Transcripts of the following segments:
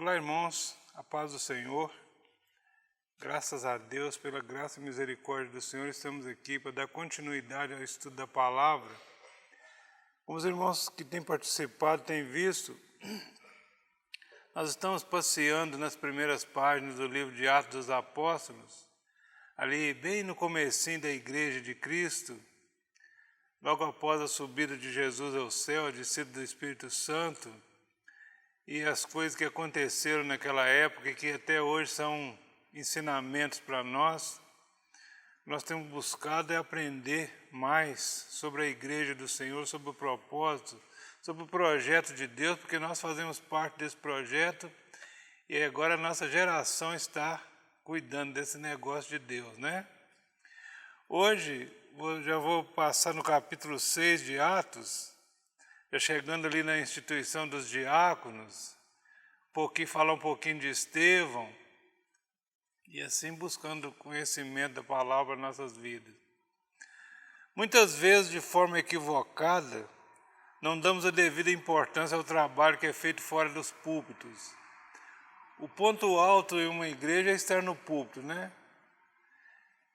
Olá, irmãos, a paz do Senhor. Graças a Deus, pela graça e misericórdia do Senhor, estamos aqui para dar continuidade ao estudo da palavra. Como os irmãos que têm participado têm visto, nós estamos passeando nas primeiras páginas do livro de Atos dos Apóstolos, ali bem no comecinho da Igreja de Cristo, logo após a subida de Jesus ao céu, a descida do Espírito Santo, e as coisas que aconteceram naquela época e que até hoje são ensinamentos para nós. Nós temos buscado aprender mais sobre a Igreja do Senhor, sobre o propósito, sobre o projeto de Deus, porque nós fazemos parte desse projeto e agora a nossa geração está cuidando desse negócio de Deus, né? Hoje, já vou passar no capítulo 6 de Atos, já chegando ali na instituição dos diáconos, falar um pouquinho de Estevão, e assim buscando conhecimento da palavra nas nossas vidas. Muitas vezes, de forma equivocada, não damos a devida importância ao trabalho que é feito fora dos púlpitos. O ponto alto em uma igreja é estar no púlpito, né?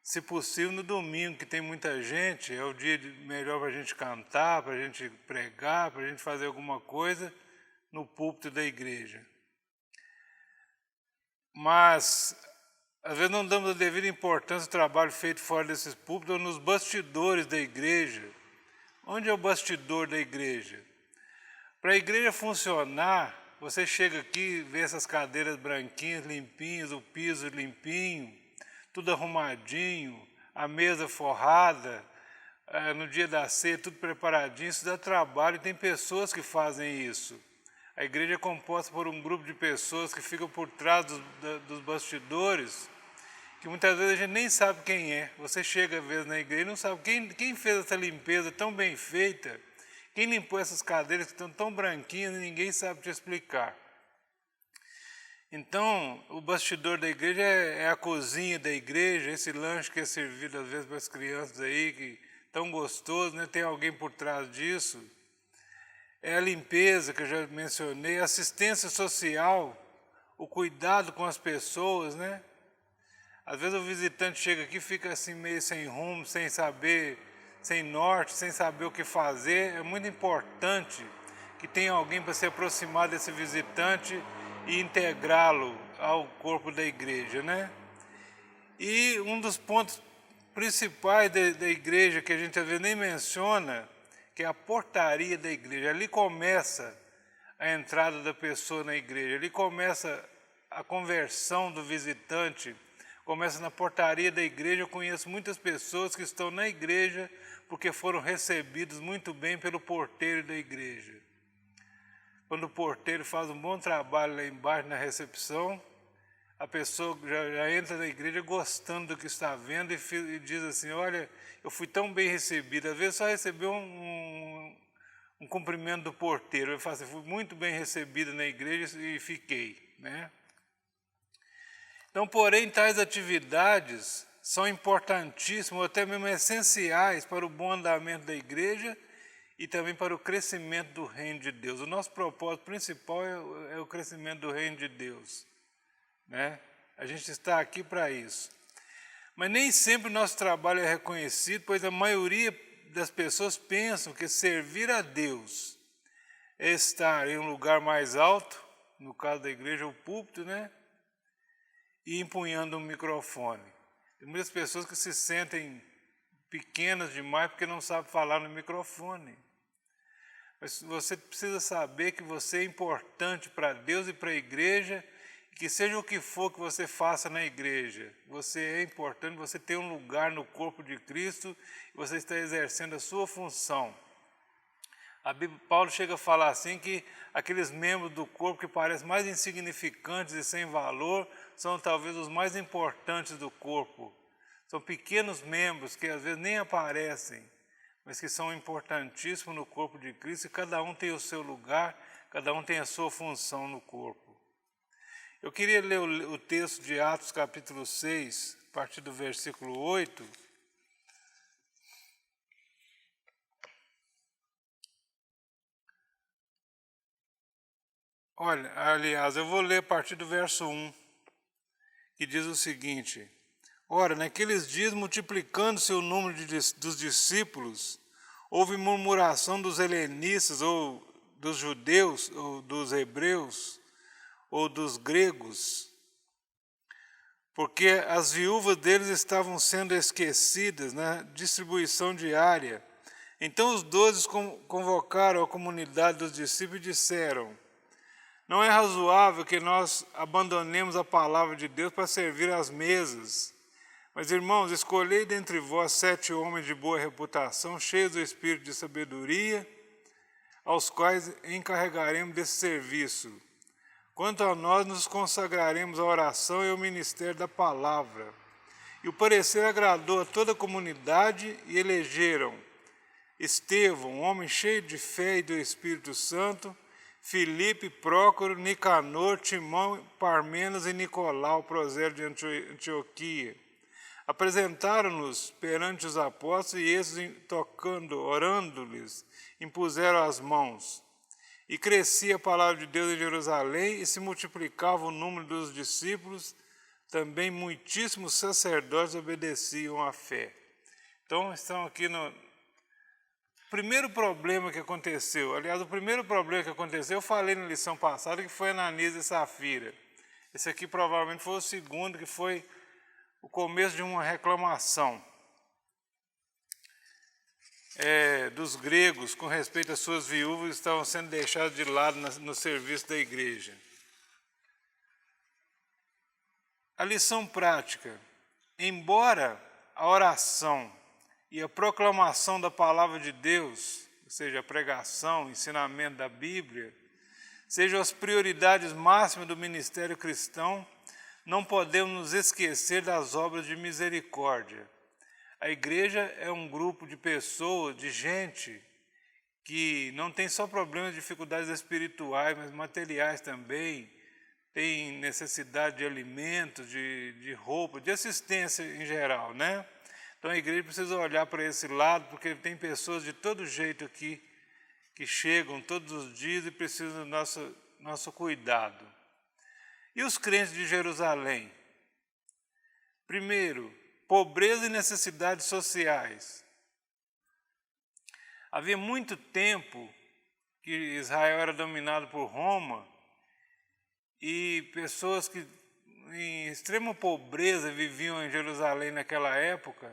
Se possível, no domingo, que tem muita gente, é o dia melhor para a gente cantar, para a gente pregar, para a gente fazer alguma coisa no púlpito da igreja. Mas, às vezes, não damos a devida importância ao trabalho feito fora desses púlpitos ou nos bastidores da igreja. Onde é o bastidor da igreja? Para a igreja funcionar, você chega aqui, vê essas cadeiras branquinhas, limpinhas, o piso limpinho, tudo arrumadinho, a mesa forrada, no dia da ceia, tudo preparadinho, isso dá trabalho e tem pessoas que fazem isso. A igreja é composta por um grupo de pessoas que ficam por trás dos bastidores, que muitas vezes a gente nem sabe quem é. Você chega às vezes na igreja e não sabe quem fez essa limpeza tão bem feita, quem limpou essas cadeiras que estão tão branquinhas e ninguém sabe te explicar. Então, o bastidor da igreja é a cozinha da igreja, esse lanche que é servido às vezes para as crianças aí, que tão gostoso, né? Tem alguém por trás disso. É a limpeza que eu já mencionei, a assistência social, o cuidado com as pessoas, né? Às vezes o visitante chega aqui e fica assim meio sem rumo, sem saber, sem norte, sem saber o que fazer. É muito importante que tenha alguém para se aproximar desse visitante e integrá-lo ao corpo da igreja, né? E um dos pontos principais da igreja, que a gente às vezes nem menciona, que é a portaria da igreja. Ali começa a entrada da pessoa na igreja, ali começa a conversão do visitante, começa na portaria da igreja. Eu conheço muitas pessoas que estão na igreja porque foram recebidos muito bem pelo porteiro da igreja. Quando o porteiro faz um bom trabalho lá embaixo na recepção, a pessoa já entra na igreja gostando do que está vendo e diz assim: olha, eu fui tão bem recebido. Às vezes só recebeu um cumprimento do porteiro. Eu falo assim: fui muito bem recebido na igreja e fiquei, né? Então, porém, tais atividades são importantíssimas, ou até mesmo essenciais para o bom andamento da igreja e também para o crescimento do reino de Deus. O nosso propósito principal é o crescimento do reino de Deus, né? A gente está aqui para isso. Mas nem sempre o nosso trabalho é reconhecido, pois a maioria das pessoas pensam que servir a Deus é estar em um lugar mais alto, no caso da igreja, o púlpito, né? E empunhando um microfone. Tem muitas pessoas que se sentem pequenas demais porque não sabem falar no microfone. Mas você precisa saber que você é importante para Deus e para a igreja, e que seja o que for que você faça na igreja, você é importante, você tem um lugar no corpo de Cristo e você está exercendo a sua função. A Bíblia, Paulo chega a falar assim que aqueles membros do corpo que parecem mais insignificantes e sem valor são talvez os mais importantes do corpo. São pequenos membros que às vezes nem aparecem, mas que são importantíssimos no corpo de Cristo, e cada um tem o seu lugar, cada um tem a sua função no corpo. Eu queria ler o texto de Atos capítulo 6, a partir do versículo 8. Olha, aliás, eu vou ler a partir do verso 1, que diz o seguinte: Ora, naqueles dias, multiplicando-se o número dos discípulos, houve murmuração dos helenistas, ou dos judeus, ou dos hebreus, ou dos gregos, porque as viúvas deles estavam sendo esquecidas na distribuição diária. Então os 12 convocaram a comunidade dos discípulos e disseram: Não é razoável que nós abandonemos a palavra de Deus para servir às mesas. Mas, irmãos, escolhei dentre vós 7 homens de boa reputação, cheios do espírito de sabedoria, aos quais encarregaremos desse serviço. Quanto a nós, nos consagraremos à oração e ao ministério da palavra. E o parecer agradou a toda a comunidade, e elegeram Estevão, um homem cheio de fé e do Espírito Santo, Filipe, Prócoro, Nicanor, Timão, Parmenas e Nicolau, prosélito de Antioquia. Apresentaram-nos perante os apóstolos, e esses, tocando, orando-lhes, impuseram as mãos. E crescia a palavra de Deus em Jerusalém, e se multiplicava o número dos discípulos, também muitíssimos sacerdotes obedeciam à fé. Então, estamos aqui no primeiro problema que aconteceu. Aliás, o primeiro problema que aconteceu, eu falei na lição passada, que foi Ananias e Safira. Esse aqui provavelmente foi o segundo, que foi o começo de uma reclamação dos gregos com respeito às suas viúvas que estavam sendo deixadas de lado no serviço da igreja. A lição prática: embora a oração e a proclamação da palavra de Deus, ou seja, a pregação, o ensinamento da Bíblia, sejam as prioridades máximas do ministério cristão, não podemos nos esquecer das obras de misericórdia. A igreja é um grupo de pessoas, de gente, que não tem só problemas de dificuldades espirituais, mas materiais também, tem necessidade de alimentos, de roupa, de assistência em geral, né? Então a igreja precisa olhar para esse lado, porque tem pessoas de todo jeito aqui, que chegam todos os dias e precisam do nosso cuidado. E os crentes de Jerusalém? Primeiro, pobreza e necessidades sociais. Havia muito tempo que Israel era dominado por Roma, e pessoas que em extrema pobreza viviam em Jerusalém naquela época.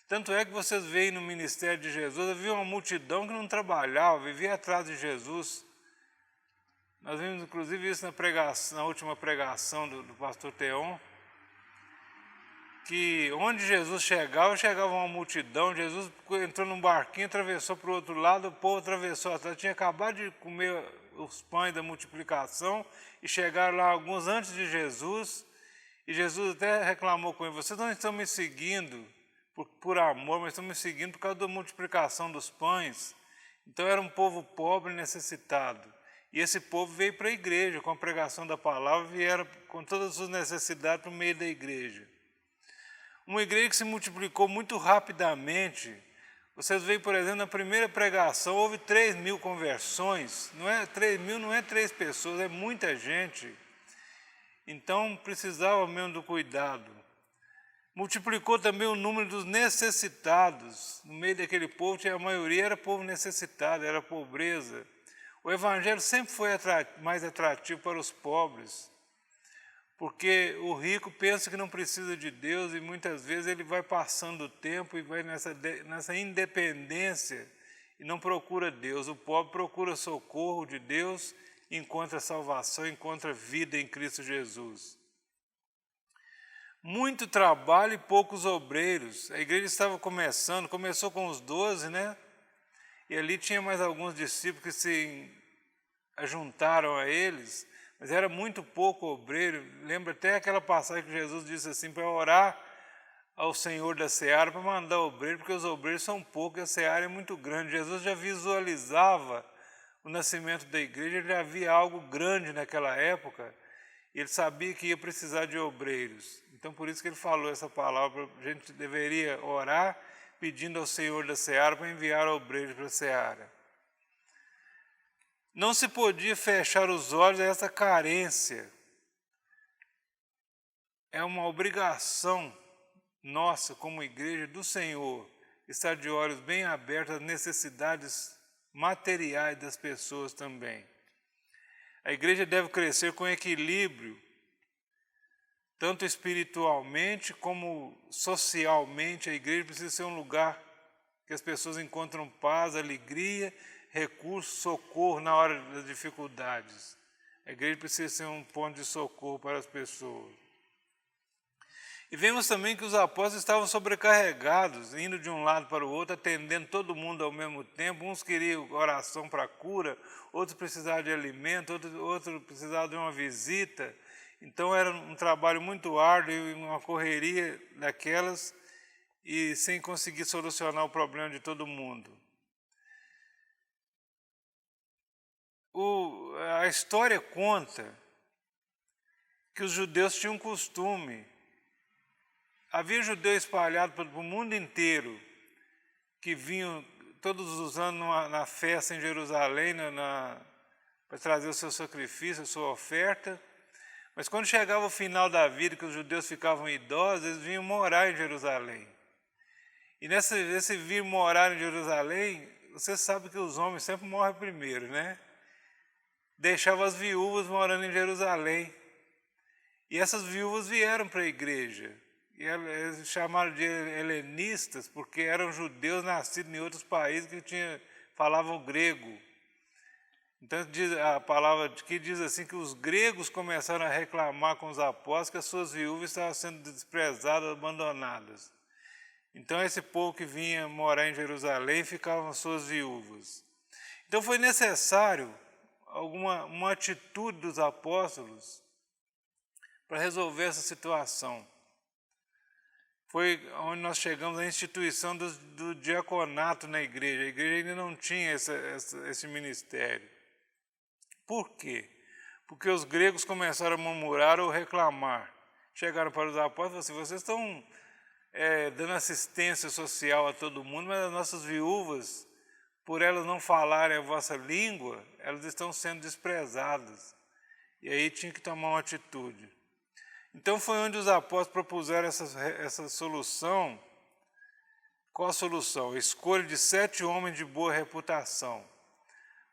Tanto é que vocês veem no ministério de Jesus, havia uma multidão que não trabalhava, vivia atrás de Jesus. Nós vimos inclusive isso na última pregação do pastor Theon, que onde Jesus chegava uma multidão. Jesus entrou num barquinho, atravessou para o outro lado, o povo atravessou atrás, tinha acabado de comer os pães da multiplicação, e chegaram lá alguns antes de Jesus, e Jesus até reclamou com ele: vocês não estão me seguindo por amor, mas estão me seguindo por causa da multiplicação dos pães. Então era um povo pobre e necessitado. E esse povo veio para a igreja com a pregação da palavra, vieram com todas as suas necessidades para o meio da igreja. Uma igreja que se multiplicou muito rapidamente. Vocês veem, por exemplo, na primeira pregação, houve 3.000 conversões. 3.000 não é 3 pessoas, é muita gente. Então precisava mesmo do cuidado. Multiplicou também o número dos necessitados. No meio daquele povo, a maioria era povo necessitado, era pobreza. O evangelho sempre foi mais atrativo para os pobres, porque o rico pensa que não precisa de Deus, e muitas vezes ele vai passando o tempo e vai nessa independência e não procura Deus. O pobre procura socorro de Deus, encontra salvação, encontra vida em Cristo Jesus. Muito trabalho e poucos obreiros. A igreja estava começou com os 12, né? E ali tinha mais alguns discípulos que se ajuntaram a eles, mas era muito pouco obreiro. Lembra até aquela passagem que Jesus disse assim, para orar ao Senhor da seara, para mandar obreiro, porque os obreiros são poucos e a seara é muito grande. Jesus já visualizava o nascimento da igreja, ele já via algo grande naquela época, e ele sabia que ia precisar de obreiros. Então por isso que ele falou essa palavra: a gente deveria orar pedindo ao Senhor da seara para enviar obreiros para a seara. Não se podia fechar os olhos a essa carência. É uma obrigação nossa, como igreja do Senhor, estar de olhos bem abertos às necessidades materiais das pessoas também. A igreja deve crescer com equilíbrio, tanto espiritualmente como socialmente. A igreja precisa ser um lugar que as pessoas encontram paz, alegria, recurso, socorro na hora das dificuldades. A igreja precisa ser um ponto de socorro para as pessoas. E vemos também que os apóstolos estavam sobrecarregados, indo de um lado para o outro, atendendo todo mundo ao mesmo tempo. Uns queriam oração para cura, outros precisavam de alimento, outros precisavam de uma visita. Então era um trabalho muito árduo e uma correria daquelas, e sem conseguir solucionar o problema de todo mundo. A história conta que os judeus tinham um costume. Havia judeus espalhados pelo mundo inteiro que vinham todos os anos na festa em Jerusalém para trazer o seu sacrifício, a sua oferta. Mas quando chegava o final da vida, que os judeus ficavam idosos, eles vinham morar em Jerusalém. E nesse vir morar em Jerusalém, você sabe que os homens sempre morrem primeiro, né? Deixavam as viúvas morando em Jerusalém. E essas viúvas vieram para a igreja. E eles chamaram de helenistas, porque eram judeus nascidos em outros países que falavam grego. Então a palavra que diz assim que os gregos começaram a reclamar com os apóstolos que as suas viúvas estavam sendo desprezadas, abandonadas. Então esse povo que vinha morar em Jerusalém ficavam suas viúvas. Então foi necessário uma atitude dos apóstolos para resolver essa situação. Foi onde nós chegamos à instituição do diaconato na igreja. A igreja ainda não tinha esse ministério. Por quê? Porque os gregos começaram a murmurar ou reclamar. Chegaram para os apóstolos e falaram assim: vocês estão dando assistência social a todo mundo, mas as nossas viúvas, por elas não falarem a vossa língua, elas estão sendo desprezadas. E aí tinha que tomar uma atitude. Então foi onde os apóstolos propuseram essa solução. Qual a solução? A escolha de 7 homens de boa reputação.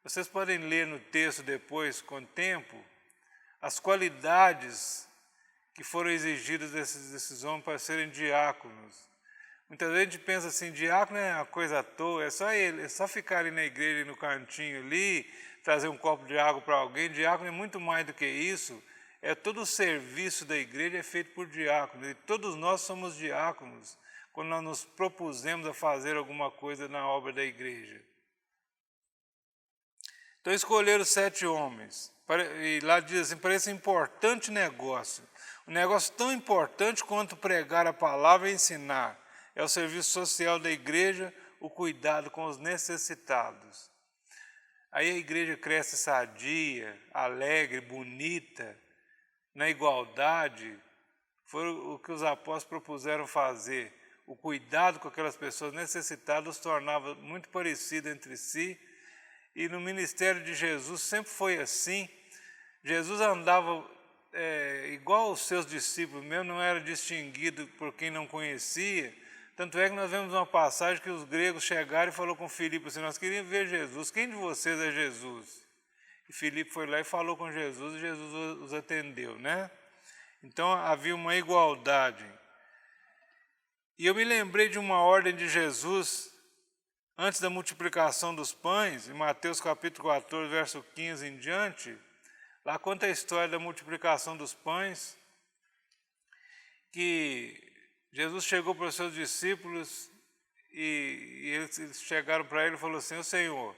Vocês podem ler no texto depois, com o tempo, as qualidades que foram exigidas desses homens para serem diáconos. Muitas vezes a gente pensa assim: diácono é uma coisa à toa, é só ficar ali na igreja, no cantinho ali, trazer um copo de água para alguém. Diácono é muito mais do que isso. Todo o serviço da igreja é feito por diáconos, e todos nós somos diáconos quando nós nos propusemos a fazer alguma coisa na obra da igreja. Então escolheram 7 homens, e lá diz assim: para esse importante negócio, um negócio tão importante quanto pregar a palavra e ensinar, é o serviço social da igreja, o cuidado com os necessitados. Aí a igreja cresce sadia, alegre, bonita, na igualdade. Foi o que os apóstolos propuseram fazer. O cuidado com aquelas pessoas necessitadas os tornava muito parecidos entre si. E no ministério de Jesus sempre foi assim. Jesus andava igual aos seus discípulos mesmo, não era distinguido por quem não conhecia. Tanto é que nós vemos uma passagem que os gregos chegaram e falou com Filipe assim: nós queríamos ver Jesus, quem de vocês é Jesus? E Filipe foi lá e falou com Jesus, e Jesus os atendeu, né? Então havia uma igualdade. E eu me lembrei de uma ordem de Jesus, antes da multiplicação dos pães, em Mateus capítulo 14, verso 15 em diante. Lá conta a história da multiplicação dos pães, que Jesus chegou para os seus discípulos e eles chegaram para ele e falaram assim: ô Senhor,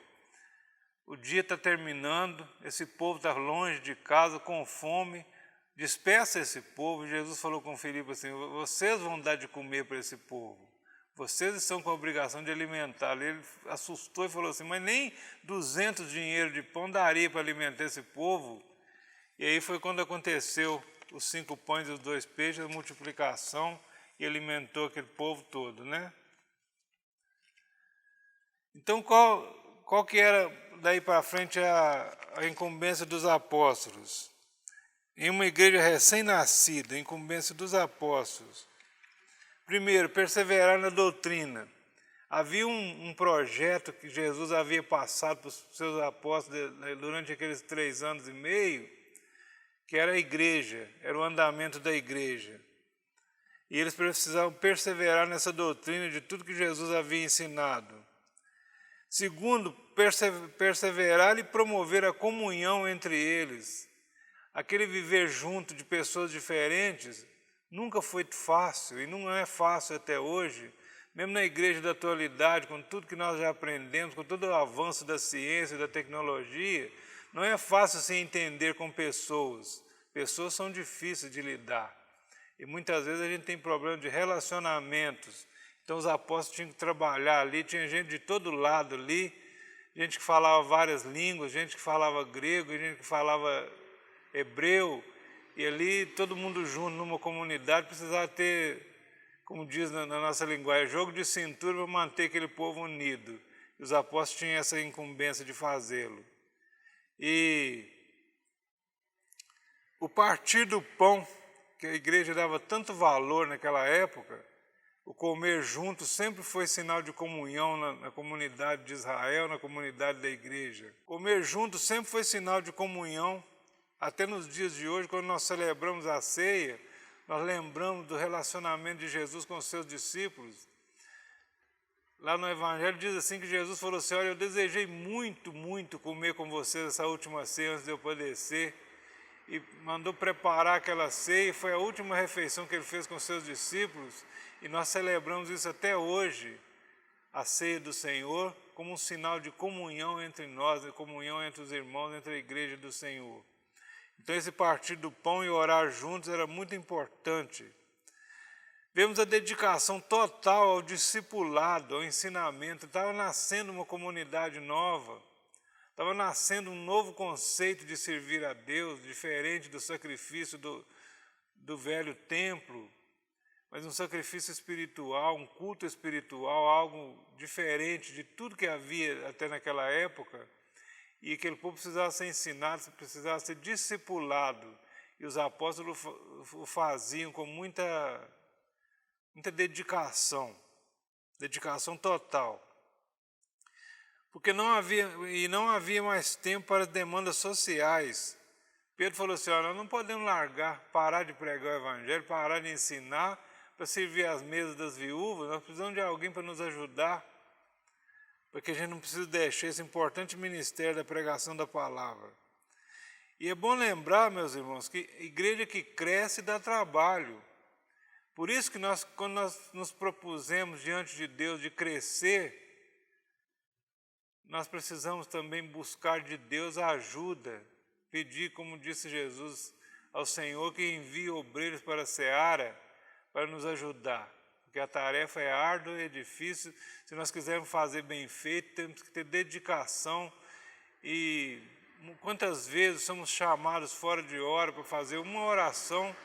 o dia está terminando, esse povo está longe de casa, com fome, despeça esse povo. E Jesus falou com Filipe assim: vocês vão dar de comer para esse povo, vocês estão com a obrigação de alimentá-lo. Ele assustou e falou assim: mas nem 200 dinheiros de pão daria para alimentar esse povo. E aí foi quando aconteceu os 5 pães e os 2 peixes, a multiplicação, e alimentou aquele povo todo, né? Então qual que era daí para frente a incumbência dos apóstolos. Em uma igreja recém-nascida, a incumbência dos apóstolos. Primeiro, perseverar na doutrina. Havia um projeto que Jesus havia passado para os seus apóstolos durante aqueles 3 anos e meio, que era a igreja, era o andamento da igreja. E eles precisavam perseverar nessa doutrina de tudo que Jesus havia ensinado. Segundo, perseverar e promover a comunhão entre eles. Aquele viver junto de pessoas diferentes nunca foi fácil e não é fácil até hoje. Mesmo na igreja da atualidade, com tudo que nós já aprendemos, com todo o avanço da ciência e da tecnologia, não é fácil se entender com pessoas. Pessoas são difíceis de lidar. E muitas vezes a gente tem problema de relacionamentos. Então os apóstolos tinham que trabalhar ali, tinha gente de todo lado ali, gente que falava várias línguas, gente que falava grego, gente que falava hebreu, e ali todo mundo junto numa comunidade precisava ter, como diz na nossa linguagem, jogo de cintura para manter aquele povo unido. E os apóstolos tinham essa incumbência de fazê-lo. E o partir do pão, que a igreja dava tanto valor naquela época, o comer junto sempre foi sinal de comunhão na comunidade de Israel, na comunidade da igreja. Comer junto sempre foi sinal de comunhão, até nos dias de hoje, quando nós celebramos a ceia, nós lembramos do relacionamento de Jesus com os seus discípulos. Lá no Evangelho diz assim que Jesus falou assim, olha, eu desejei muito, muito comer com vocês essa última ceia antes de eu padecer. E mandou preparar aquela ceia, foi a última refeição que ele fez com seus discípulos, e nós celebramos isso até hoje, a ceia do Senhor, como um sinal de comunhão entre nós, de comunhão entre os irmãos, entre a igreja do Senhor. Então esse partir do pão e orar juntos era muito importante. Vemos a dedicação total ao discipulado, ao ensinamento. Estava nascendo uma comunidade nova, estava nascendo um novo conceito de servir a Deus, diferente do sacrifício do velho templo, mas um sacrifício espiritual, um culto espiritual, algo diferente de tudo que havia até naquela época. E aquele povo precisava ser ensinado, precisava ser discipulado. E os apóstolos o faziam com muita dedicação, dedicação total. Porque não havia mais tempo para as demandas sociais. Pedro falou assim, olha, nós não podemos parar de pregar o Evangelho, parar de ensinar, para servir as mesas das viúvas, nós precisamos de alguém para nos ajudar, porque a gente não precisa deixar esse importante ministério da pregação da palavra. E é bom lembrar, meus irmãos, que igreja que cresce dá trabalho. Por isso que quando nós nos propusemos diante de Deus de crescer, nós precisamos também buscar de Deus a ajuda, pedir, como disse Jesus, ao Senhor que envie obreiros para a seara para nos ajudar. Porque a tarefa é árdua, é difícil. Se nós quisermos fazer bem feito, temos que ter dedicação. E quantas vezes somos chamados fora de hora para fazer uma oração,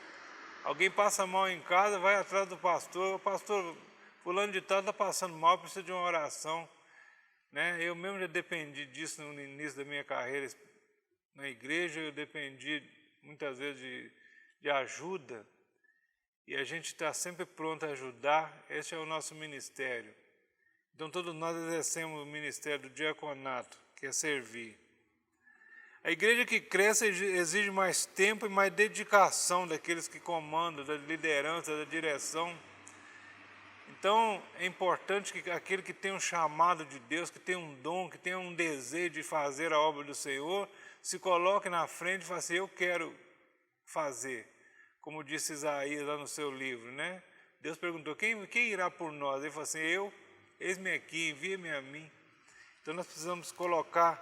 alguém passa mal em casa, vai atrás do pastor, o pastor fulano de tal está passando mal, precisa de uma oração. Né? Eu mesmo já dependi disso no início da minha carreira na igreja, eu dependi muitas vezes de ajuda, e a gente está sempre pronto a ajudar. Esse é o nosso ministério. Então todos nós exercemos o ministério do diaconato, que é servir. A igreja que cresce exige mais tempo e mais dedicação daqueles que comandam, da liderança, da direção. Então é importante que aquele que tem um chamado de Deus, que tem um dom, que tem um desejo de fazer a obra do Senhor, se coloque na frente e fale assim, eu quero fazer. Como disse Isaías lá no seu livro, né? Deus perguntou, quem irá por nós? Ele falou assim, eu, eis-me aqui, envia-me a mim. Então nós precisamos colocar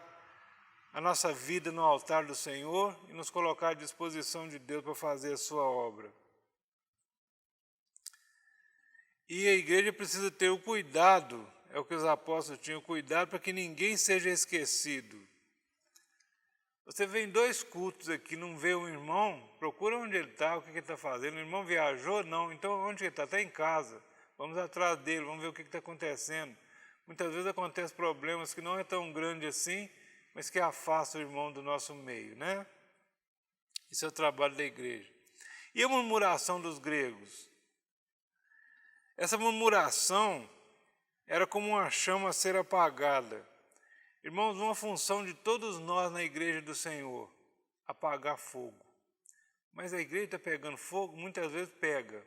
a nossa vida no altar do Senhor e nos colocar à disposição de Deus para fazer a sua obra. E a igreja precisa ter o cuidado, é o que os apóstolos tinham, cuidado para que ninguém seja esquecido. Você vê em 2 cultos aqui, não vê um irmão, procura onde ele está, o que ele está fazendo. O irmão viajou? Não. Então onde ele está? Está em casa. Vamos atrás dele, vamos ver o que está acontecendo. Muitas vezes acontecem problemas que não é tão grande assim, mas que afasta o irmão do nosso meio, né? Esse é o trabalho da igreja. E a murmuração dos gregos? Essa murmuração era como uma chama a ser apagada. Irmãos, uma função de todos nós na igreja do Senhor, apagar fogo. Mas a igreja está pegando fogo? Muitas vezes pega.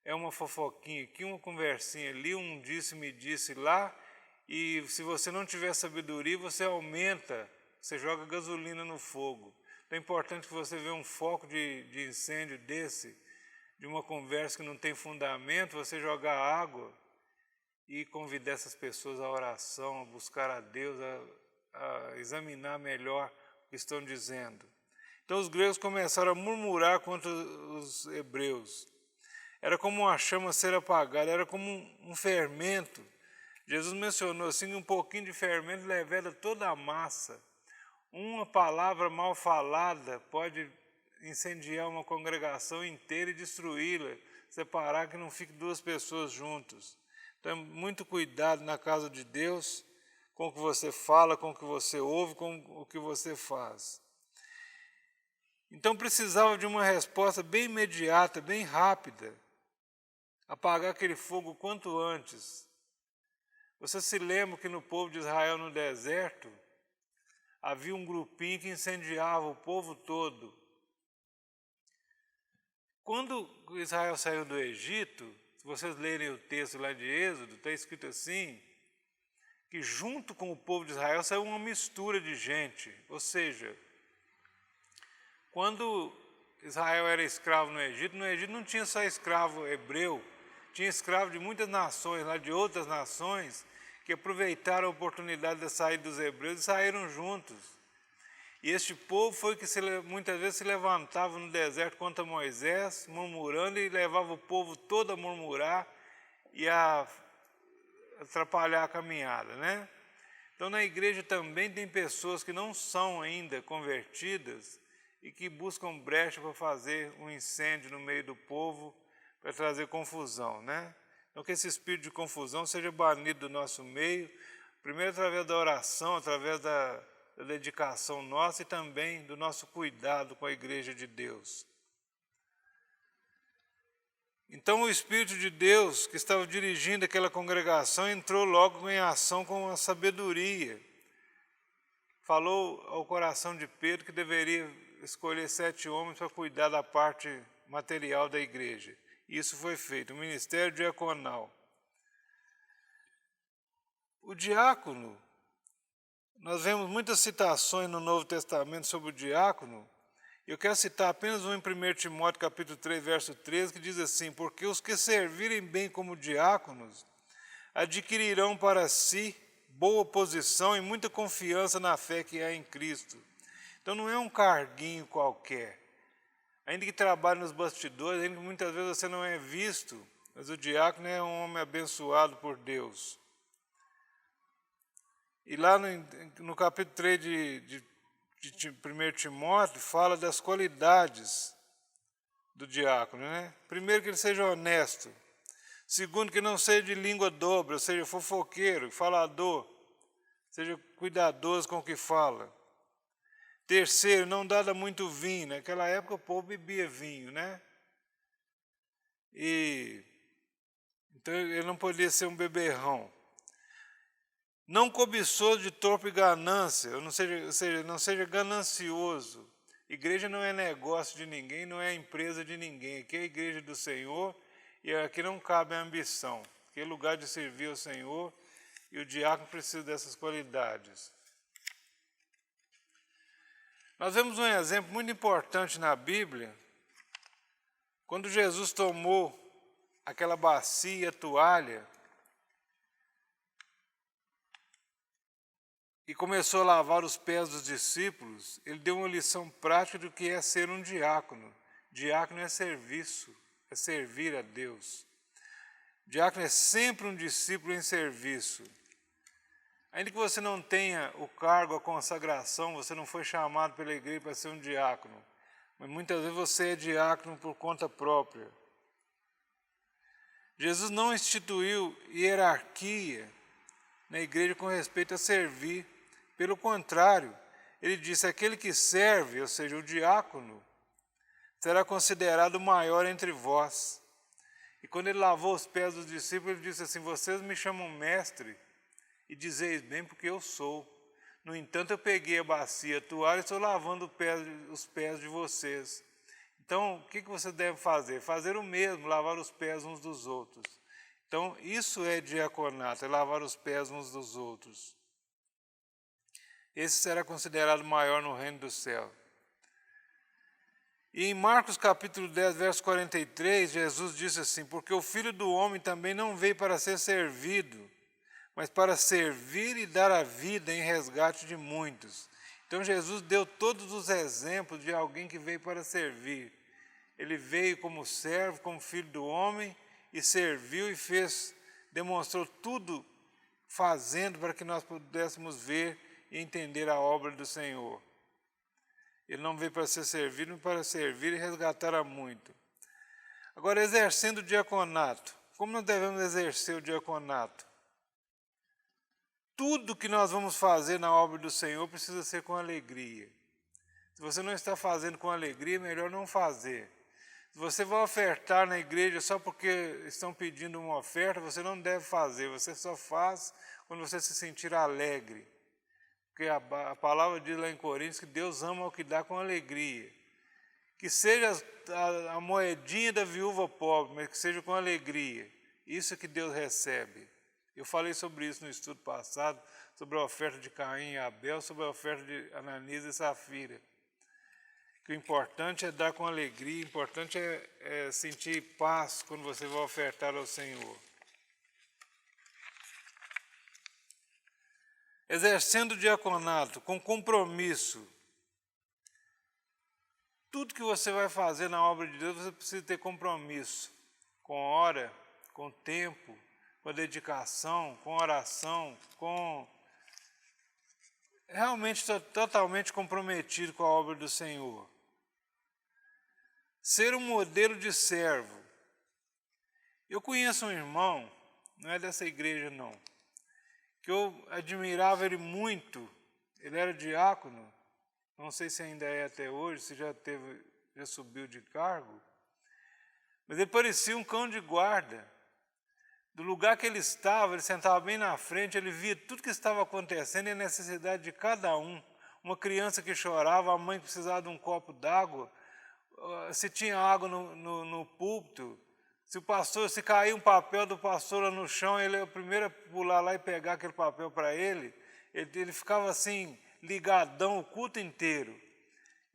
É uma fofoquinha aqui, uma conversinha ali, um disse-me disse lá, e se você não tiver sabedoria, você aumenta, você joga gasolina no fogo. Então é importante que você veja um foco de incêndio desse, de uma conversa que não tem fundamento, você jogar água e convidar essas pessoas à oração, a buscar a Deus, a examinar melhor o que estão dizendo. Então os gregos começaram a murmurar contra os hebreus. Era como uma chama a ser apagada, era como um fermento. Jesus mencionou assim que um pouquinho de fermento leveda toda a massa. Uma palavra mal falada pode incendiar uma congregação inteira e destruí-la, separar que não fique duas pessoas juntas. Então, muito cuidado na casa de Deus com o que você fala, com o que você ouve, com o que você faz. Então, precisava de uma resposta bem imediata, bem rápida, apagar aquele fogo quanto antes. Você se lembra que no povo de Israel no deserto, havia um grupinho que incendiava o povo todo. Quando Israel saiu do Egito, se vocês lerem o texto lá de Êxodo, está escrito assim, que junto com o povo de Israel saiu uma mistura de gente. Ou seja, quando Israel era escravo no Egito não tinha só escravo hebreu, tinha escravo de muitas nações, lá de outras nações, que aproveitaram a oportunidade de sair dos hebreus e saíram juntos. E este povo foi que muitas vezes se levantava no deserto contra Moisés, murmurando, e levava o povo todo a murmurar e a atrapalhar a caminhada, né? Então na igreja também tem pessoas que não são ainda convertidas e que buscam brecha para fazer um incêndio no meio do povo, para trazer confusão, né? Então que esse espírito de confusão seja banido do nosso meio, primeiro através da oração, através da dedicação nossa e também do nosso cuidado com a igreja de Deus. Então o Espírito de Deus, que estava dirigindo aquela congregação, entrou logo em ação com a sabedoria. Falou ao coração de Pedro que deveria escolher 7 homens para cuidar da parte material da igreja. Isso foi feito, o ministério diaconal. O diácono, nós vemos muitas citações no Novo Testamento sobre o diácono. Eu quero citar apenas um em 1 Timóteo capítulo 3, verso 13, que diz assim: porque os que servirem bem como diáconos adquirirão para si boa posição e muita confiança na fé que há em Cristo. Então não é um carguinho qualquer. Ainda que trabalhe nos bastidores, ainda que muitas vezes você não é visto, mas o diácono é um homem abençoado por Deus. E lá no capítulo 3 de 1 Timóteo, fala das qualidades do diácono, né? Primeiro, que ele seja honesto. Segundo, que não seja de língua dobra, ou seja, fofoqueiro, falador, seja cuidadoso com o que fala. Terceiro, não dada muito vinho. Naquela época o povo bebia vinho, né? Então ele não podia ser um beberrão. Não cobiçoso de torpe ganância, ou seja, não seja ganancioso. Igreja não é negócio de ninguém, não é empresa de ninguém. Aqui é a igreja do Senhor e aqui não cabe a ambição. Aqui é lugar de servir ao Senhor e o diácono precisa dessas qualidades. Nós vemos um exemplo muito importante na Bíblia, quando Jesus tomou aquela bacia, toalha, e começou a lavar os pés dos discípulos, ele deu uma lição prática do que é ser um diácono. Diácono é serviço, é servir a Deus. Diácono é sempre um discípulo em serviço. Ainda que você não tenha o cargo, a consagração, você não foi chamado pela igreja para ser um diácono, mas muitas vezes você é diácono por conta própria. Jesus não instituiu hierarquia na igreja com respeito a servir. Pelo contrário, ele disse, aquele que serve, ou seja, o diácono, será considerado maior entre vós. E quando ele lavou os pés dos discípulos, ele disse assim, vocês me chamam mestre, e dizeis bem porque eu sou. No entanto, eu peguei a bacia, a toalha, e estou lavando os pés de vocês. Então, o que você deve fazer? Fazer o mesmo, lavar os pés uns dos outros. Então, isso é diaconato, é lavar os pés uns dos outros. Esse será considerado maior no reino do céu. E em Marcos capítulo 10, verso 43, Jesus disse assim, porque o Filho do Homem também não veio para ser servido, mas para servir e dar a vida em resgate de muitos. Então Jesus deu todos os exemplos de alguém que veio para servir. Ele veio como servo, como Filho do Homem, e serviu e demonstrou tudo fazendo para que nós pudéssemos ver e entender a obra do Senhor. Ele não veio para ser servido, mas para servir e resgatar a muito. Agora, exercendo o diaconato. Como nós devemos exercer o diaconato? Tudo que nós vamos fazer na obra do Senhor precisa ser com alegria. Se você não está fazendo com alegria, melhor não fazer. Se você vai ofertar na igreja só porque estão pedindo uma oferta, você não deve fazer. Você só faz quando você se sentir alegre. Porque a palavra diz lá em Coríntios que Deus ama o que dá com alegria. Que seja a moedinha da viúva pobre, mas que seja com alegria. Isso é que Deus recebe. Eu falei sobre isso no estudo passado, sobre a oferta de Caim e Abel, sobre a oferta de Ananias e Safira. Que o importante é dar com alegria, o importante é sentir paz quando você vai ofertar ao Senhor. Exercendo o diaconato com compromisso. Tudo que você vai fazer na obra de Deus, você precisa ter compromisso. Com hora, com tempo, com dedicação, com oração, com... realmente totalmente comprometido com a obra do Senhor. Ser um modelo de servo. Eu conheço um irmão, não é dessa igreja não, que eu admirava ele muito. Ele era diácono, não sei se ainda é até hoje, se já subiu de cargo, mas ele parecia um cão de guarda. Do lugar que ele estava, ele sentava bem na frente, ele via tudo que estava acontecendo e a necessidade de cada um. Uma criança que chorava, a mãe precisava de um copo d'água, se tinha água no púlpito, se caía um papel do pastor lá no chão, ele era o primeiro a pular lá e pegar aquele papel para ele ficava assim, ligadão o culto inteiro.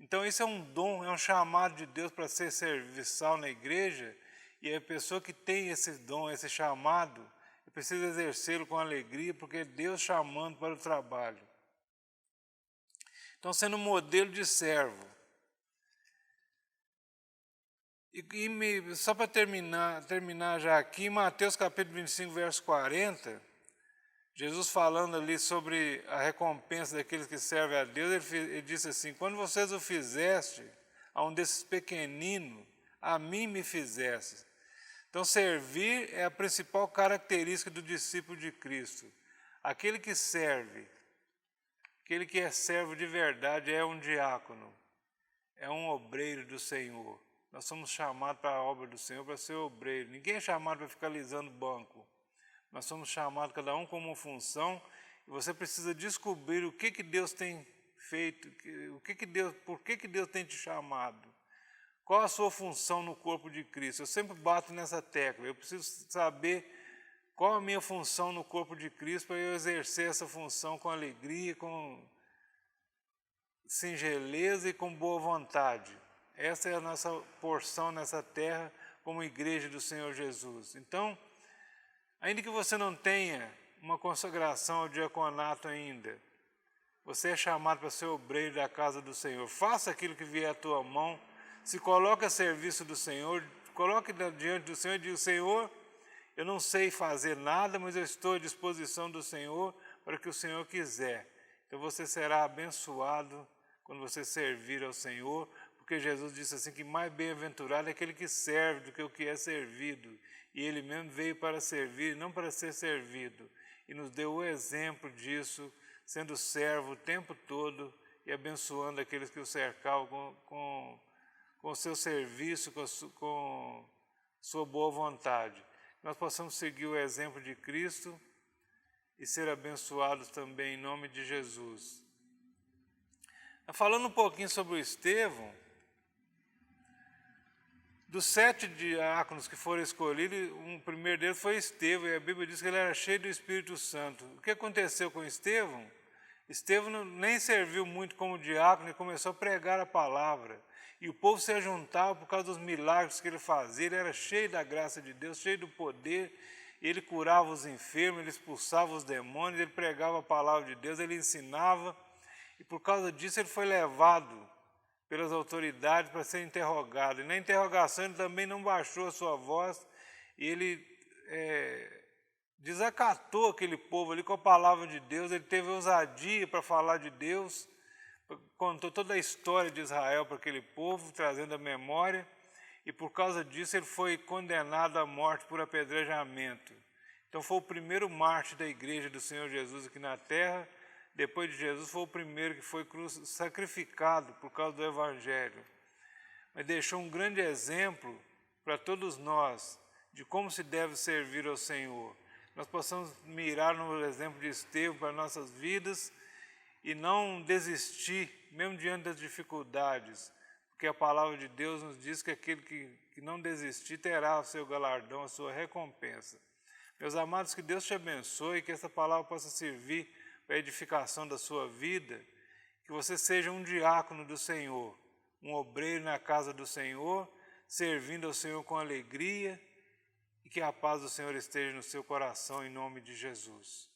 Então isso é um dom, é um chamado de Deus para ser serviçal na igreja, e a pessoa que tem esse dom, esse chamado, precisa exercê-lo com alegria, porque é Deus chamando para o trabalho. Então, sendo um modelo de servo. Só para terminar já aqui, em Mateus capítulo 25, verso 40, Jesus falando ali sobre a recompensa daqueles que servem a Deus, ele disse assim, quando vocês o fizeste a um desses pequeninos, a mim me fizeste. Então, servir é a principal característica do discípulo de Cristo. Aquele que serve, aquele que é servo de verdade é um diácono, é um obreiro do Senhor. Nós somos chamados para a obra do Senhor, para ser obreiro. Ninguém é chamado para ficar alisando banco. Nós somos chamados, cada um com uma função, e você precisa descobrir o que Deus tem feito, por que Deus tem te chamado. Qual a sua função no corpo de Cristo? Eu sempre bato nessa tecla, eu preciso saber qual a minha função no corpo de Cristo para eu exercer essa função com alegria, com singeleza e com boa vontade. Essa é a nossa porção nessa terra como igreja do Senhor Jesus. Então, ainda que você não tenha uma consagração ao diaconato ainda, você é chamado para ser obreiro da casa do Senhor. Faça aquilo que vier à tua mão, se coloque a serviço do Senhor, coloque diante do Senhor e diga, Senhor, eu não sei fazer nada, mas eu estou à disposição do Senhor para o que o Senhor quiser. Então você será abençoado quando você servir ao Senhor, porque Jesus disse assim que mais bem-aventurado é aquele que serve do que o que é servido. E Ele mesmo veio para servir, não para ser servido. E nos deu o exemplo disso, sendo servo o tempo todo e abençoando aqueles que o cercavam com o seu serviço, com sua boa vontade. Nós possamos seguir o exemplo de Cristo e ser abençoados também em nome de Jesus. Falando um pouquinho sobre o Estevão, dos 7 diáconos que foram escolhidos, o primeiro deles foi Estevão, e a Bíblia diz que ele era cheio do Espírito Santo. O que aconteceu com Estevão? Estevão nem serviu muito como diácono e começou a pregar a palavra. E o povo se juntava por causa dos milagres que ele fazia. Ele era cheio da graça de Deus, cheio do poder. Ele curava os enfermos, ele expulsava os demônios, ele pregava a palavra de Deus, ele ensinava. E por causa disso ele foi levado pelas autoridades para ser interrogado. E na interrogação ele também não baixou a sua voz e ele desacatou aquele povo ali com a palavra de Deus. Ele teve ousadia para falar de Deus, contou toda a história de Israel para aquele povo, trazendo a memória. E por causa disso ele foi condenado à morte por apedrejamento. Então foi o primeiro mártir da igreja do Senhor Jesus aqui na terra. Depois de Jesus, foi o primeiro que foi sacrificado por causa do Evangelho. Mas deixou um grande exemplo para todos nós de como se deve servir ao Senhor. Nós possamos mirar no exemplo de Estevão para nossas vidas e não desistir, mesmo diante das dificuldades, porque a palavra de Deus nos diz que aquele que não desistir terá o seu galardão, a sua recompensa. Meus amados, que Deus te abençoe e que essa palavra possa servir para a edificação da sua vida, que você seja um diácono do Senhor, um obreiro na casa do Senhor, servindo ao Senhor com alegria, e que a paz do Senhor esteja no seu coração, em nome de Jesus.